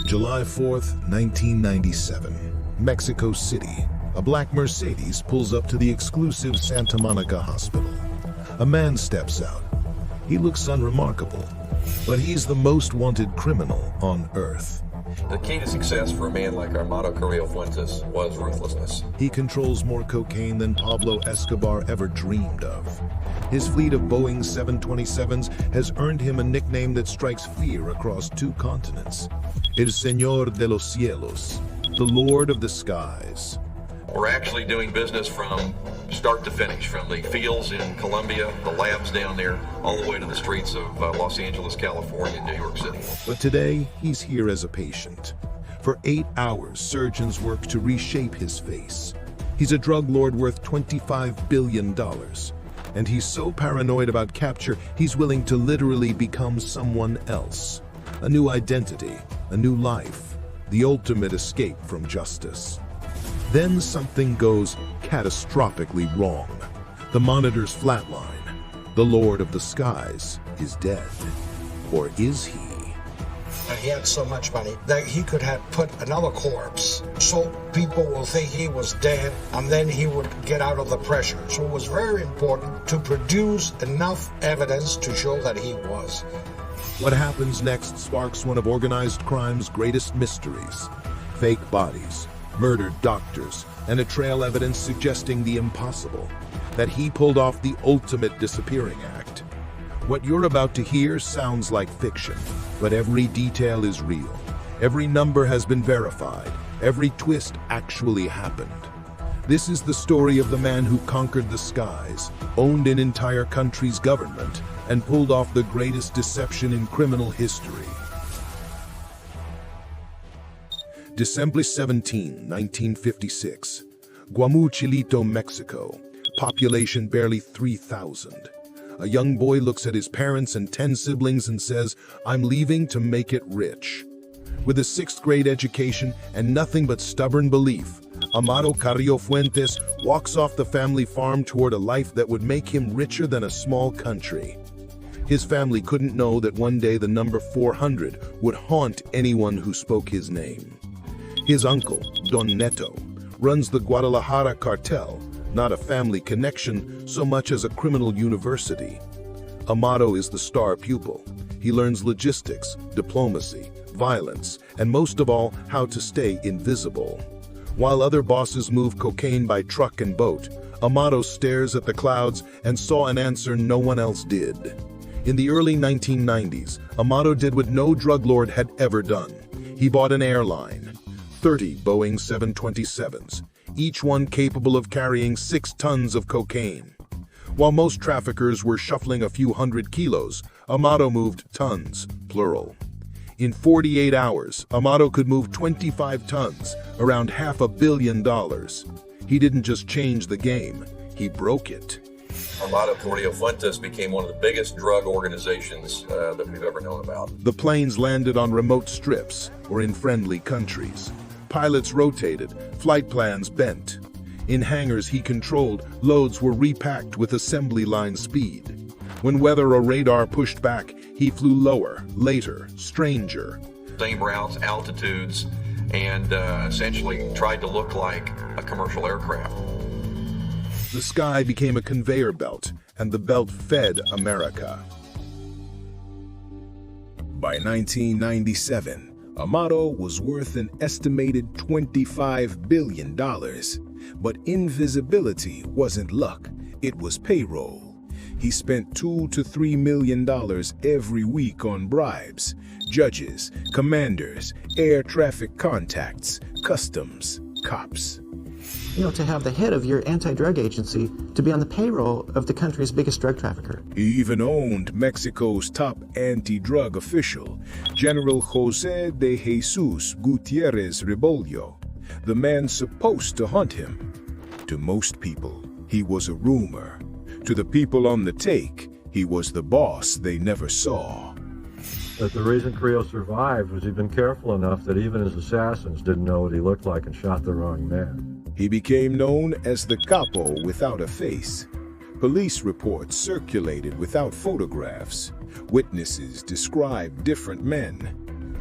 July 4th, 1997, Mexico City. A black Mercedes pulls up to the exclusive Santa Monica hospital. A man steps out. He looks unremarkable, but he's the most wanted criminal on Earth. The key to success for a man like Amado Carrillo Fuentes was ruthlessness. He controls more cocaine than Pablo Escobar ever dreamed of. His fleet of Boeing 727s has earned him a nickname that strikes fear across 2 continents. El Señor de los Cielos, the Lord of the Skies. We're actually doing business from start to finish, from the fields in Colombia, the labs down there, all the way to the streets of Los Angeles, California, and New York City. But today, he's here as a patient. For 8 hours, surgeons work to reshape his face. He's a drug lord worth $25 billion. And he's so paranoid about capture, he's willing to literally become someone else. A new identity, a new life, the ultimate escape from justice. Then something goes catastrophically wrong. The monitors flatline. The Lord of the Skies is dead. Or is he? He had so much money that he could have put another corpse, so people will think he was dead, and then he would get out of the pressure. So it was very important to produce enough evidence to show that he was. What happens next sparks one of organized crime's greatest mysteries. Fake bodies, murdered doctors, and a trail evidence suggesting the impossible, that he pulled off the ultimate disappearing act. What you're about to hear sounds like fiction, but every detail is real. Every number has been verified. Every twist actually happened. This is the story of the man who conquered the skies, owned an entire country's government, and pulled off the greatest deception in criminal history. December 17, 1956. Guamuchilito, Mexico. Population barely 3,000. A young boy looks at his parents and 10 siblings and says, "I'm leaving to make it rich." With a 6th grade education and nothing but stubborn belief, Amado Carrillo Fuentes walks off the family farm toward a life that would make him richer than a small country. His family couldn't know that one day the number 400 would haunt anyone who spoke his name. His uncle, Don Neto, runs the Guadalajara Cartel, not a family connection so much as a criminal university. Amado is the star pupil. He learns logistics, diplomacy, violence, and most of all, how to stay invisible. While other bosses move cocaine by truck and boat, Amado stares at the clouds and saw an answer no one else did. In the early 1990s, Amado did what no drug lord had ever done. He bought an airline, 30 Boeing 727s, each one capable of carrying 6 tons of cocaine. While most traffickers were shuffling a few hundred kilos, Amado moved tons, plural. In 48 hours, Amado could move 25 tons, around $500 million. He didn't just change the game, he broke it. Amado Carrillo Fuentes became one of the biggest drug organizations that we've ever known about. The planes landed on remote strips or in friendly countries. Pilots rotated, flight plans bent. In hangars he controlled, loads were repacked with assembly line speed. When weather or radar pushed back, he flew lower, later, stranger. Same routes, altitudes, and essentially tried to look like a commercial aircraft. The sky became a conveyor belt, and the belt fed America. By 1997, Amado was worth an estimated $25 billion. But invisibility wasn't luck, it was payroll. He spent $2 to $3 million every week on bribes, judges, commanders, air traffic contacts, customs, cops. To have the head of your anti-drug agency to be on the payroll of the country's biggest drug trafficker. He even owned Mexico's top anti-drug official, General José de Jesus Gutiérrez Rebollo, the man supposed to hunt him. To most people, he was a rumor. To the people on the take, he was the boss they never saw. But the reason Carrillo survived was he'd been careful enough that even his assassins didn't know what he looked like and shot the wrong man. He became known as the capo without a face. Police reports circulated without photographs. Witnesses described different men.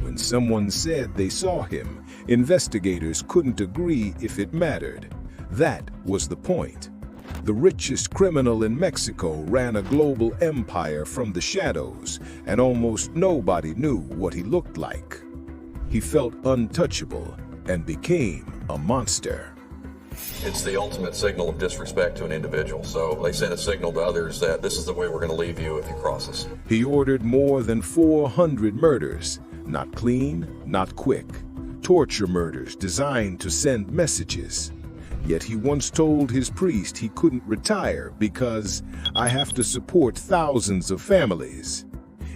When someone said they saw him, investigators couldn't agree if it mattered. That was the point. The richest criminal in Mexico ran a global empire from the shadows, and almost nobody knew what he looked like. He felt untouchable and became a monster. It's the ultimate signal of disrespect to an individual. So they sent a signal to others that this is the way we're going to leave you if you cross us. He ordered more than 400 murders. Not clean, not quick. Torture murders designed to send messages. Yet he once told his priest he couldn't retire because I have to support thousands of families.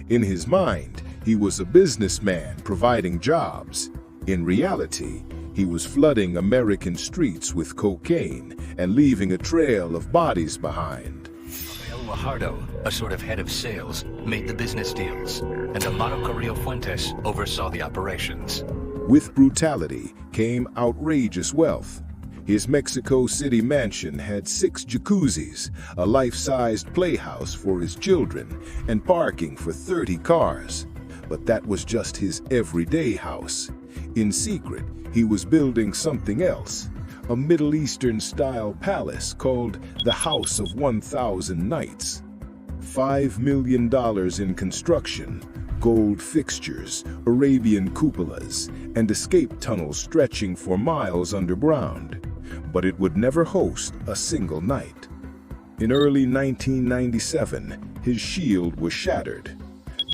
In his mind, he was a businessman providing jobs. In reality, he was flooding American streets with cocaine and leaving a trail of bodies behind. El Guajardo, a sort of head of sales, made the business deals, and Amado Carrillo Fuentes oversaw the operations. With brutality came outrageous wealth. His Mexico City mansion had 6 jacuzzis, a life-sized playhouse for his children, and parking for 30 cars. But that was just his everyday house. In secret, he was building something else, a Middle Eastern-style palace called the House of 1,000 Nights. $5 million in construction, gold fixtures, Arabian cupolas, and escape tunnels stretching for miles underground. But it would never host a single night. In early 1997, his shield was shattered.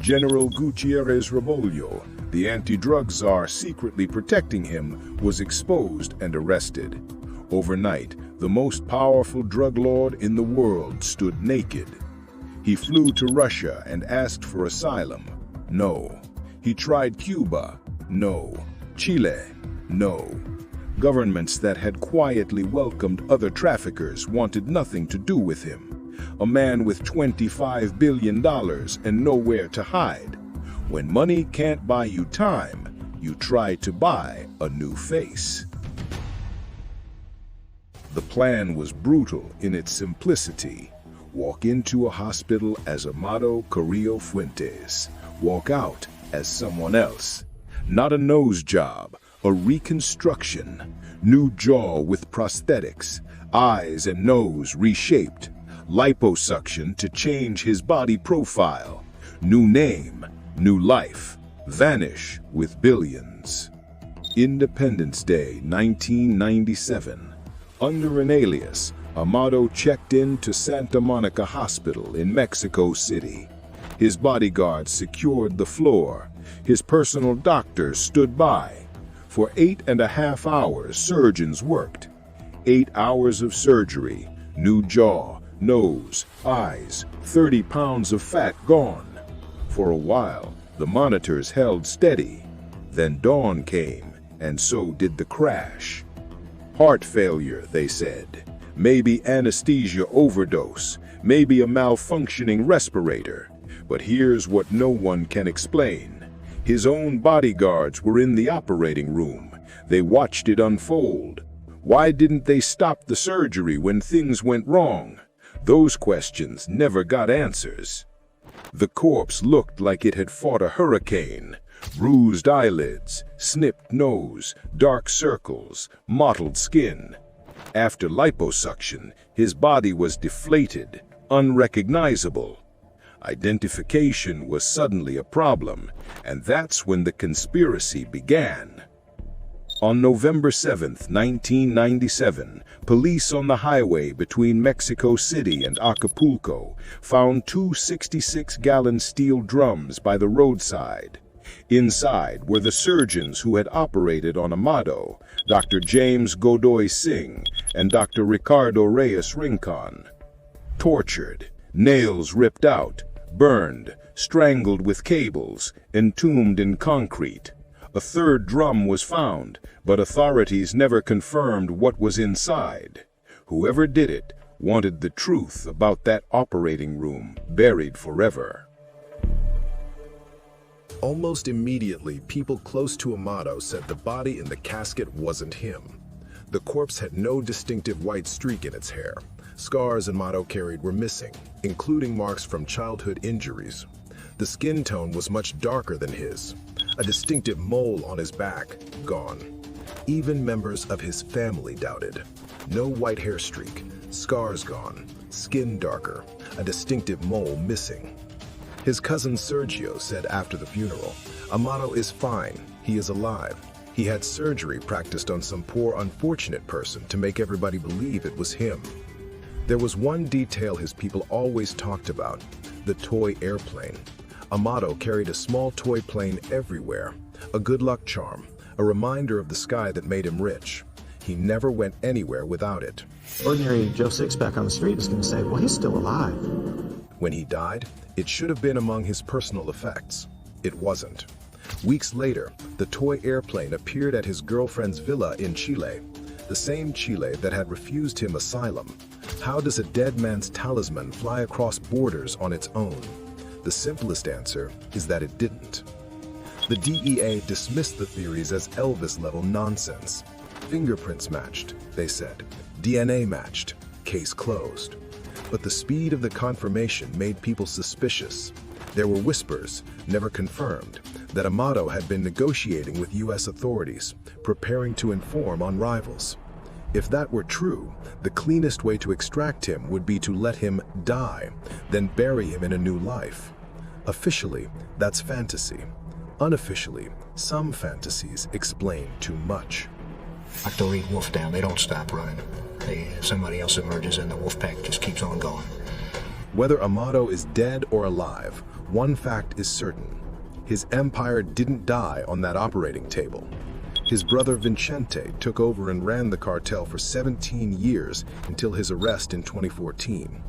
General Gutierrez Rebollo, the anti-drug czar secretly protecting him, was exposed and arrested. Overnight, the most powerful drug lord in the world stood naked. He flew to Russia and asked for asylum. No. He tried Cuba. No. Chile. No. Governments that had quietly welcomed other traffickers wanted nothing to do with him. A man with $25 billion and nowhere to hide. When money can't buy you time, you try to buy a new face. The plan was brutal in its simplicity. Walk into a hospital as Amado Carrillo Fuentes. Walk out as someone else. Not a nose job, a reconstruction. New jaw with prosthetics, eyes and nose reshaped. Liposuction to change his body profile. New name, new life. Vanish with billions. Independence Day 1997. Under an alias, Amado checked in to Santa Monica Hospital in Mexico City. His bodyguards secured the floor. His personal doctors stood by. For 8.5 hours, surgeons worked. 8 hours of surgery, new jaw, nose, eyes, 30 pounds of fat gone. For a while, the monitors held steady. Then dawn came, and so did the crash. Heart failure, they said. Maybe anesthesia overdose. Maybe a malfunctioning respirator. But here's what no one can explain. His own bodyguards were in the operating room. They watched it unfold. Why didn't they stop the surgery when things went wrong? Those questions never got answers. The corpse looked like it had fought a hurricane. Bruised eyelids, snipped nose, dark circles, mottled skin. After liposuction, his body was deflated, unrecognizable. Identification was suddenly a problem, and that's when the conspiracy began. On November 7, 1997, police on the highway between Mexico City and Acapulco found 2 66-gallon steel drums by the roadside. Inside were the surgeons who had operated on Amado, Dr. James Godoy Singh and Dr. Ricardo Reyes Rincon. Tortured, nails ripped out, burned, strangled with cables, entombed in concrete. A third drum was found, but authorities never confirmed what was inside. Whoever did it wanted the truth about that operating room buried forever. Almost immediately, people close to Amado said the body in the casket wasn't him. The corpse had no distinctive white streak in its hair. Scars Amado carried were missing, including marks from childhood injuries. The skin tone was much darker than his. A distinctive mole on his back, gone. Even members of his family doubted. No white hair streak, scars gone, skin darker, a distinctive mole missing. His cousin Sergio said after the funeral, "Amado is fine, he is alive. He had surgery practiced on some poor unfortunate person to make everybody believe it was him." There was one detail his people always talked about, the toy airplane. Amado carried a small toy plane everywhere, a good luck charm, a reminder of the sky that made him rich. He never went anywhere without it. Ordinary Joe Sixpack on the street is going to say, well, he's still alive. When he died, it should have been among his personal effects. It wasn't. Weeks later, the toy airplane appeared at his girlfriend's villa in Chile, the same Chile that had refused him asylum. How does a dead man's talisman fly across borders on its own? The simplest answer is that it didn't. The DEA dismissed the theories as Elvis-level nonsense. Fingerprints matched, they said. DNA matched. Case closed. But the speed of the confirmation made people suspicious. There were whispers, never confirmed, that Amado had been negotiating with U.S. authorities, preparing to inform on rivals. If that were true, the cleanest way to extract him would be to let him die, then bury him in a new life. Officially, that's fantasy. Unofficially, some fantasies explain too much. Like the lead wolf down, they don't stop running. Somebody else emerges and the wolf pack just keeps on going. Whether Amado is dead or alive, one fact is certain. His empire didn't die on that operating table. His brother Vicente took over and ran the cartel for 17 years until his arrest in 2014.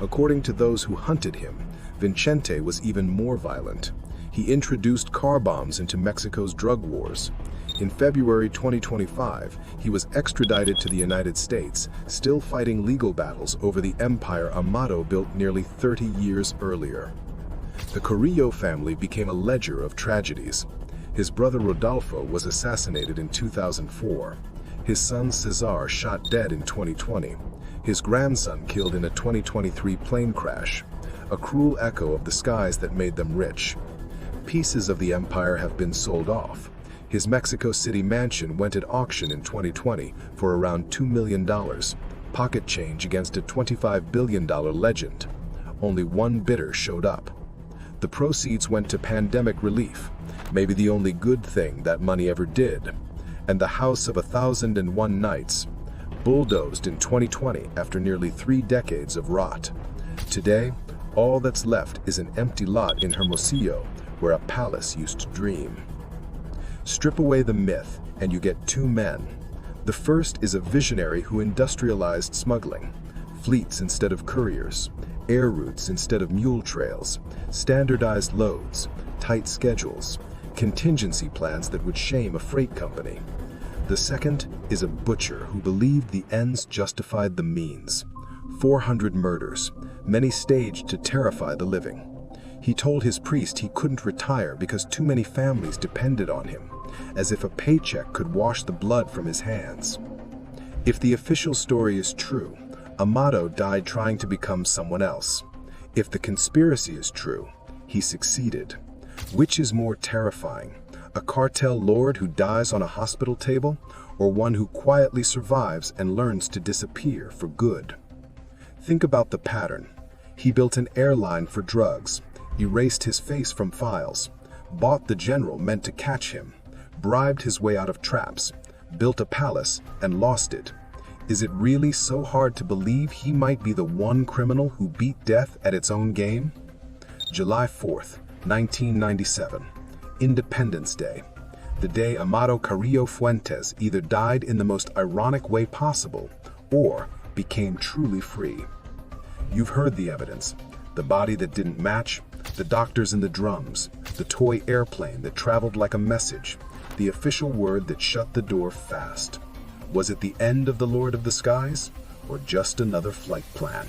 According to those who hunted him, Vicente was even more violent. He introduced car bombs into Mexico's drug wars. In February 2025, he was extradited to the United States, still fighting legal battles over the empire Amado built nearly 30 years earlier. The Carrillo family became a ledger of tragedies. His brother Rodolfo was assassinated in 2004. His son Cesar shot dead in 2020. His grandson killed in a 2023 plane crash, a cruel echo of the skies that made them rich. Pieces of the empire have been sold off. His Mexico City mansion went at auction in 2020 for around $2 million, pocket change against a $25 billion legend. Only one bidder showed up. The proceeds went to pandemic relief, maybe the only good thing that money ever did, and the House of 1,001 Nights, bulldozed in 2020 after nearly 3 decades of rot. Today, all that's left is an empty lot in Hermosillo, where a palace used to dream. Strip away the myth, and you get 2 men. The first is a visionary who industrialized smuggling, fleets instead of couriers, air routes instead of mule trails, standardized loads, tight schedules, contingency plans that would shame a freight company. The second is a butcher who believed the ends justified the means. 400 murders, many staged to terrify the living. He told his priest he couldn't retire because too many families depended on him, as if a paycheck could wash the blood from his hands. If the official story is true, Amado died trying to become someone else. If the conspiracy is true, he succeeded. Which is more terrifying, a cartel lord who dies on a hospital table, or one who quietly survives and learns to disappear for good? Think about the pattern. He built an airline for drugs, erased his face from files, bought the general meant to catch him, bribed his way out of traps, built a palace, and lost it. Is it really so hard to believe he might be the one criminal who beat death at its own game? July 4th, 1997, Independence Day. The day Amado Carrillo Fuentes either died in the most ironic way possible or became truly free. You've heard the evidence. The body that didn't match, the doctors in the drums, the toy airplane that traveled like a message, the official word that shut the door fast. Was it the end of the Lord of the Skies, or just another flight plan?